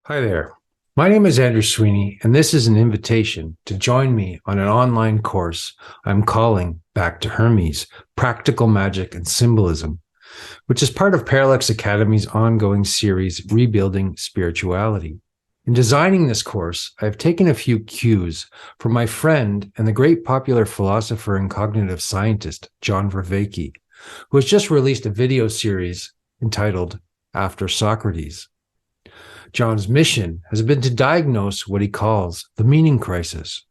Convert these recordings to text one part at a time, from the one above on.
Hi there. My name is Andrew Sweeny, and this is an invitation to join me on an online course I'm calling Back to Hermes, Practical Magic and Symbolism, which is part of PARALLAX Academy's ongoing series, Rebuilding Spirituality. In designing this course, I've taken a few cues from my friend and the great popular philosopher and cognitive scientist, John Vervaeke, who has just released a video series entitled After Socrates. John's mission has been to diagnose what he calls the meaning crisis.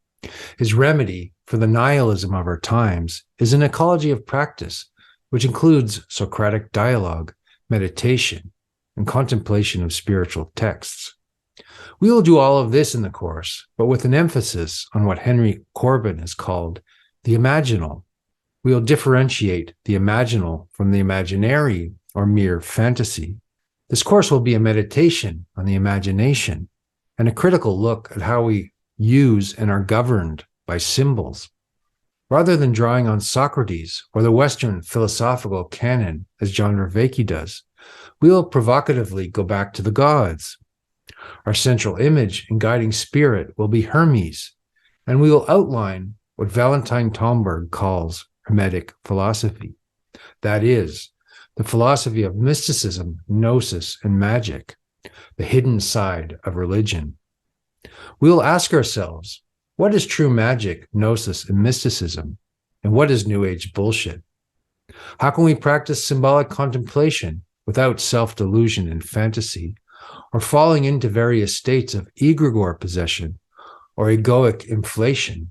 His remedy for the nihilism of our times is an ecology of practice, which includes Socratic dialogue, meditation, and contemplation of spiritual texts. We will do all of this in the course, but with an emphasis on what Henry Corbin has called the imaginal. We will differentiate the imaginal from the imaginary or mere fantasy. This course will be a meditation on the imagination and a critical look at how we use and are governed by symbols. Rather than drawing on Socrates or the Western philosophical canon, as John Vervaeke does, we will provocatively go back to the gods. Our central image and guiding spirit will be Hermes, and we will outline what Valentine Tomberg calls Hermetic philosophy. That is, the philosophy of mysticism, gnosis, and magic, the hidden side of religion. We will ask ourselves, what is true magic, gnosis, and mysticism, and what is New Age bullshit? How can we practice symbolic contemplation without self-delusion and fantasy, or falling into various states of egregore possession or egoic inflation?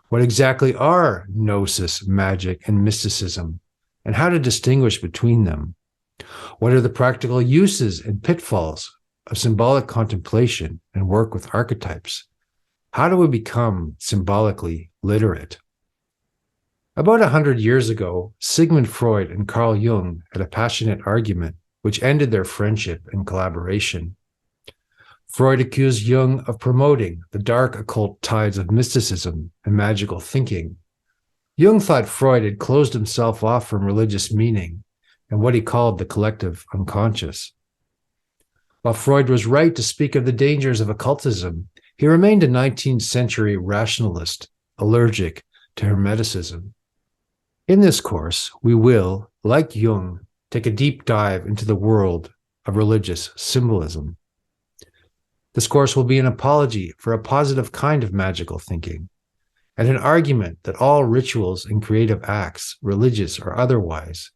What exactly are gnosis, magic, and mysticism, and how to distinguish between them? What are the practical uses and pitfalls of symbolic contemplation and work with archetypes? How do we become symbolically literate? About 100 years ago, Sigmund Freud and Carl Jung had a passionate argument which ended their friendship and collaboration. Freud accused Jung of promoting the dark occult tides of mysticism and magical thinking. Jung thought Freud had closed himself off from religious meaning and what he called the collective unconscious. While Freud was right to speak of the dangers of occultism, he remained a 19th century rationalist, allergic to Hermeticism. In this course, we will, like Jung, take a deep dive into the world of religious symbolism. This course will be an apology for a positive kind of magical thinking, and an argument that all rituals and creative acts, religious or otherwise,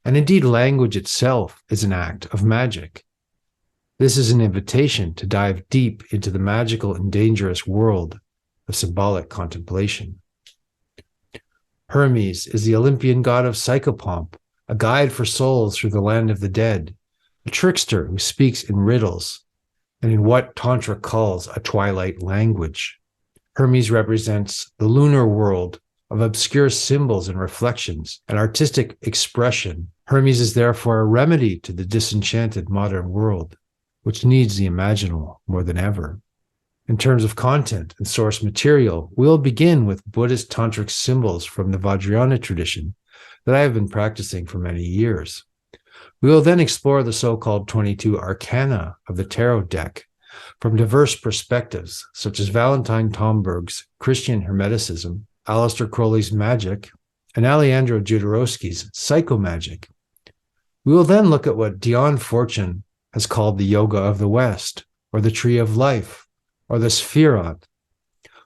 and indeed language itself, is an act of magic. This is an invitation to dive deep into the magical and dangerous world of symbolic contemplation. Hermes is the Olympian god of psychopomp, a guide for souls through the land of the dead, a trickster who speaks in riddles, and in what Tantra calls a twilight language. Hermes represents the lunar world of obscure symbols and reflections and artistic expression. Hermes is therefore a remedy to the disenchanted modern world, which needs the imaginal more than ever. In terms of content and source material, we'll begin with Buddhist tantric symbols from the Vajrayana tradition that I have been practicing for many years. We will then explore the so-called 22 arcana of the tarot deck from diverse perspectives, such as Valentine Tomberg's Christian Hermeticism, Alister Crowley's Magick, and Alejandro Jodorowsky's Psychomagic. We will then look at what Dion Fortune has called the Yoga of the West, or the Tree of Life, or the Sefirot.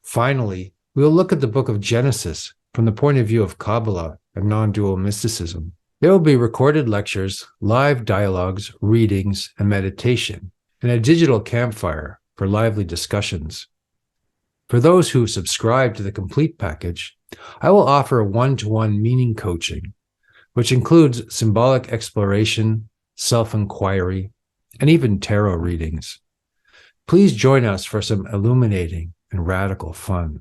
Finally, we will look at the book of Genesis from the point of view of Kabbalah and non-dual mysticism. There will be recorded lectures, live dialogues, readings, and meditation, and a digital campfire for lively discussions. For those who subscribe to the complete package, I will offer one-to-one meaning coaching, which includes symbolic exploration, self-inquiry, and even tarot readings. Please join us for some illuminating and radical fun.